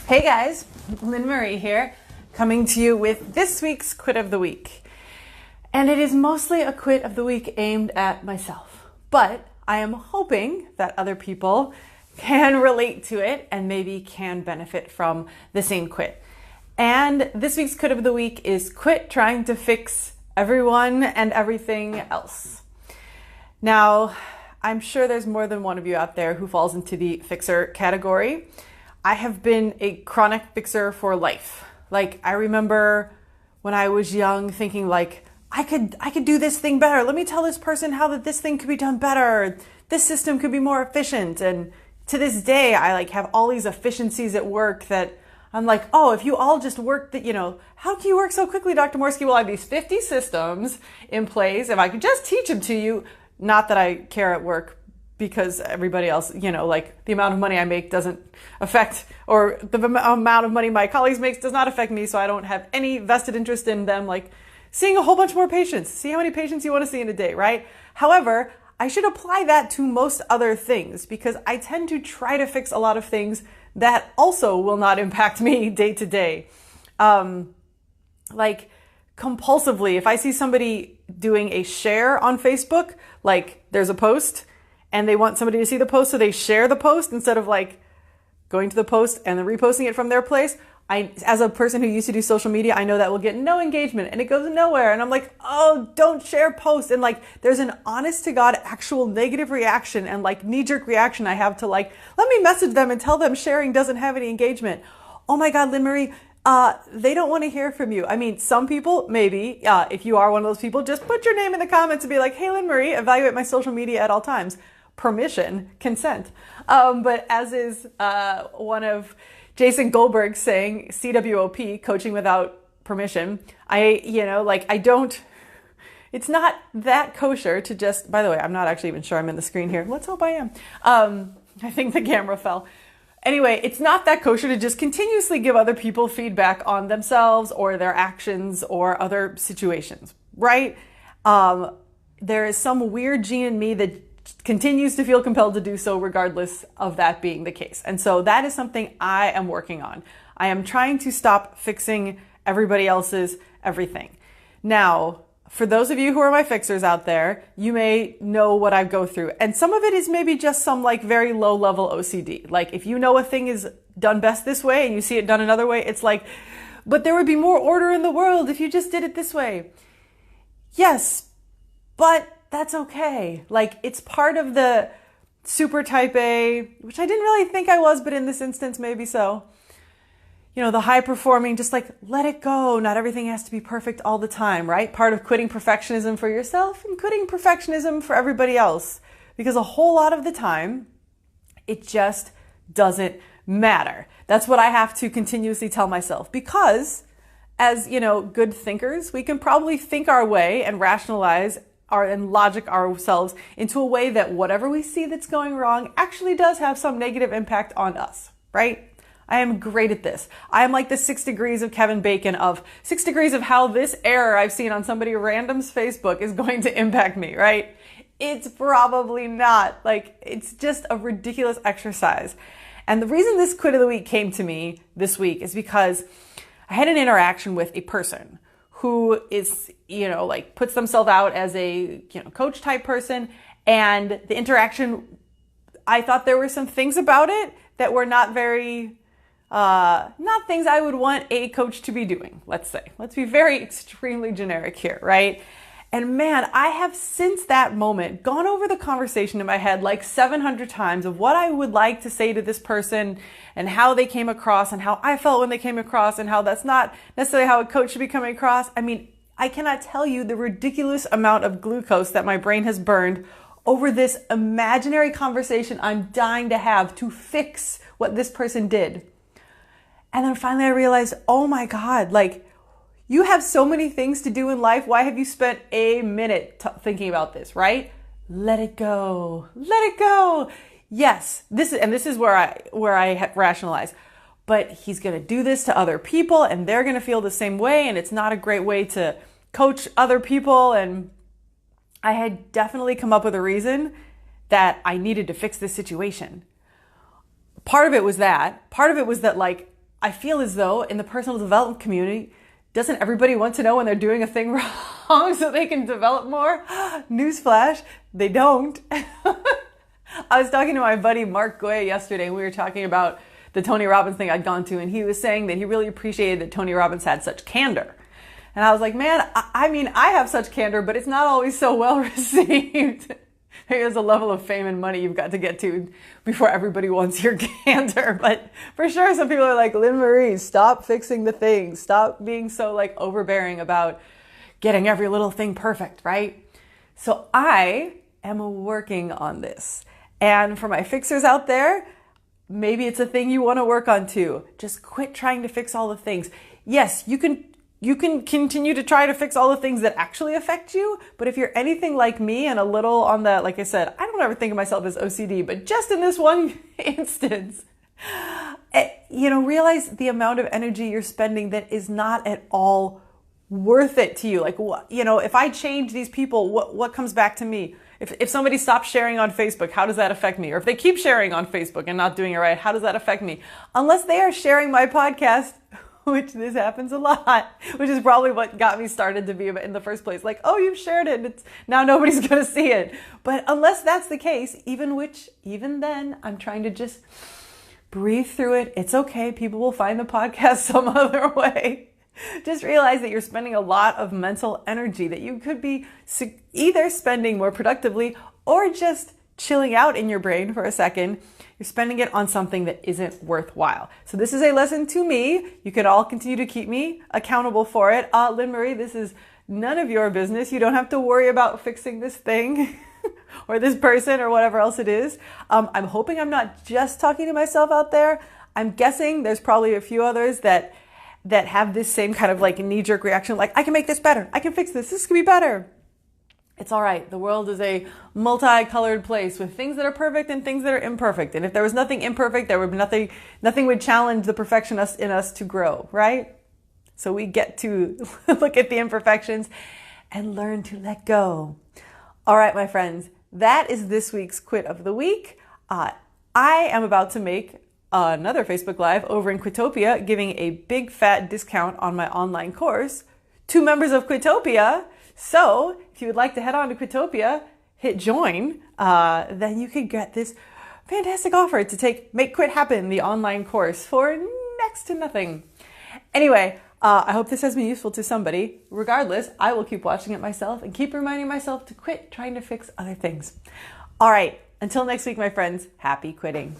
Hey guys, Lynn Marie here, coming to you with this week's Quit of the Week. And it is mostly a quit of the week aimed at myself. But I am hoping that other people can relate to it and maybe can benefit from the same quit. And this week's Quit of the Week is quit trying to fix everyone and everything else. Now, I'm sure there's more than one of you out there who falls into the fixer category. I have been a chronic fixer for life. Like, I remember when I was young thinking like, I could do this thing better. Let me tell this person how that this thing could be done better. This system could be more efficient. And to this day, I have all these efficiencies at work that I'm like, oh, if you all just work that, how can you work so quickly, Dr. Morski? Well, I have these 50 systems in place. If I could just teach them to you, not that I care at work, because everybody else, the amount of money I make doesn't affect, or the amount of money my colleagues make does not affect me. So I don't have any vested interest in them, seeing a whole bunch more patients. See how many patients you want to see in a day, right? However, I should apply that to most other things because I tend to try to fix a lot of things that also will not impact me day to day. Compulsively, if I see somebody doing a share on Facebook, there's a post, and they want somebody to see the post, so they share the post instead of going to the post and then reposting it from their place. As a person who used to do social media, I know that will get no engagement and it goes nowhere. And I'm like, oh, don't share posts. And there's an honest to God actual negative reaction and knee-jerk reaction I have to let me message them and tell them sharing doesn't have any engagement. Oh my God, Lynn Marie, they don't want to hear from you. I mean, some people, maybe, if you are one of those people, just put your name in the comments and be like, hey, Lynn Marie, evaluate my social media at all times. Permission, consent. But as is one of Jason Goldberg saying, CWOP, coaching without permission, it's not that kosher to just, by the way, I'm not actually even sure I'm in the screen here. Let's hope I am. I think the camera fell. Anyway, it's not that kosher to just continuously give other people feedback on themselves or their actions or other situations, right? There is some weird gene in me that continues to feel compelled to do so regardless of that being the case. And so that is something I am working on. I am trying to stop fixing everybody else's everything. Now, for those of you who are my fixers out there, you may know what I go through. And some of it is maybe just some very low level OCD. If you know a thing is done best this way and you see it done another way, it's but there would be more order in the world if you just did it this way. Yes, but that's okay. It's part of the super type A, which I didn't really think I was, but in this instance, maybe so. The high performing, just let it go. Not everything has to be perfect all the time, right? Part of quitting perfectionism for yourself and quitting perfectionism for everybody else. Because a whole lot of the time, it just doesn't matter. That's what I have to continuously tell myself. Because as, good thinkers, we can probably think our way and rationalize and logic ourselves into a way that whatever we see that's going wrong actually does have some negative impact on us, right? I am great at this. I am like the 6 degrees of Kevin Bacon of 6 degrees of how this error I've seen on somebody random's Facebook is going to impact me, right? It's probably not. It's just a ridiculous exercise. And the reason this quit of the week came to me this week is because I had an interaction with a person who is, puts themselves out as a, coach type person. And the interaction, I thought there were some things about it that were not very, not things I would want a coach to be doing, let's say. Let's be very extremely generic here, right? And man, I have since that moment gone over the conversation in my head 700 times of what I would like to say to this person and how they came across and how I felt when they came across and how that's not necessarily how a coach should be coming across. I mean, I cannot tell you the ridiculous amount of glucose that my brain has burned over this imaginary conversation I'm dying to have to fix what this person did. And then finally I realized, oh my God, you have so many things to do in life. Why have you spent a minute thinking about this, right? Let it go. Let it go. Yes, this is where I rationalize. But he's going to do this to other people and they're going to feel the same way. And it's not a great way to coach other people. And I had definitely come up with a reason that I needed to fix this situation. Part of it was that. Part of it was that I feel as though in the personal development community, doesn't everybody want to know when they're doing a thing wrong so they can develop more? Newsflash, they don't. I was talking to my buddy Mark Goya yesterday, and we were talking about the Tony Robbins thing I'd gone to, and he was saying that he really appreciated that Tony Robbins had such candor. And I was like, man, I mean, I have such candor, but it's not always so well received. There's a level of fame and money you've got to get to before everybody wants your candor. But for sure, some people are like, Lynn Marie, stop fixing the things. Stop being so like overbearing about getting every little thing perfect, right? So I am working on this. And for my fixers out there, maybe it's a thing you want to work on too. Just quit trying to fix all the things. Yes, you can continue to try to fix all the things that actually affect you. But if you're anything like me and a little on the, like I said, I don't ever think of myself as OCD, but just in this one instance, realize the amount of energy you're spending that is not at all worth it to you. Like, if I change these people, what comes back to me? If somebody stops sharing on Facebook, how does that affect me? Or if they keep sharing on Facebook and not doing it right, how does that affect me? Unless they are sharing my podcast, which this happens a lot, which is probably what got me started to be in the first place. Like, oh, you've shared it. Now nobody's going to see it. But unless that's the case, even then, I'm trying to just breathe through it. It's okay. People will find the podcast some other way. Just realize that you're spending a lot of mental energy that you could be either spending more productively or just chilling out in your brain for a second. You're spending it on something that isn't worthwhile. So this is a lesson to me. You can all continue to keep me accountable for it. Lynn Marie, this is none of your business. You don't have to worry about fixing this thing or this person or whatever else it is. I'm hoping I'm not just talking to myself out there. I'm guessing there's probably a few others that have this same kind of like knee-jerk reaction, like, I can make this better. I can fix this. This could be better. It's all right. The world is a multicolored place with things that are perfect and things that are imperfect. And if there was nothing imperfect, there would be nothing would challenge the perfection in us to grow, right? So we get to look at the imperfections and learn to let go. All right, my friends, that is this week's Quit of the Week. I am about to make another Facebook Live over in Quitopia, giving a big fat discount on my online course to members of Quitopia. So if you would like to head on to Quitopia, hit join, then you could get this fantastic offer to Make Quit Happen, the online course, for next to nothing. Anyway, I hope this has been useful to somebody. Regardless, I will keep watching it myself and keep reminding myself to quit trying to fix other things. All right, until next week, my friends, happy quitting.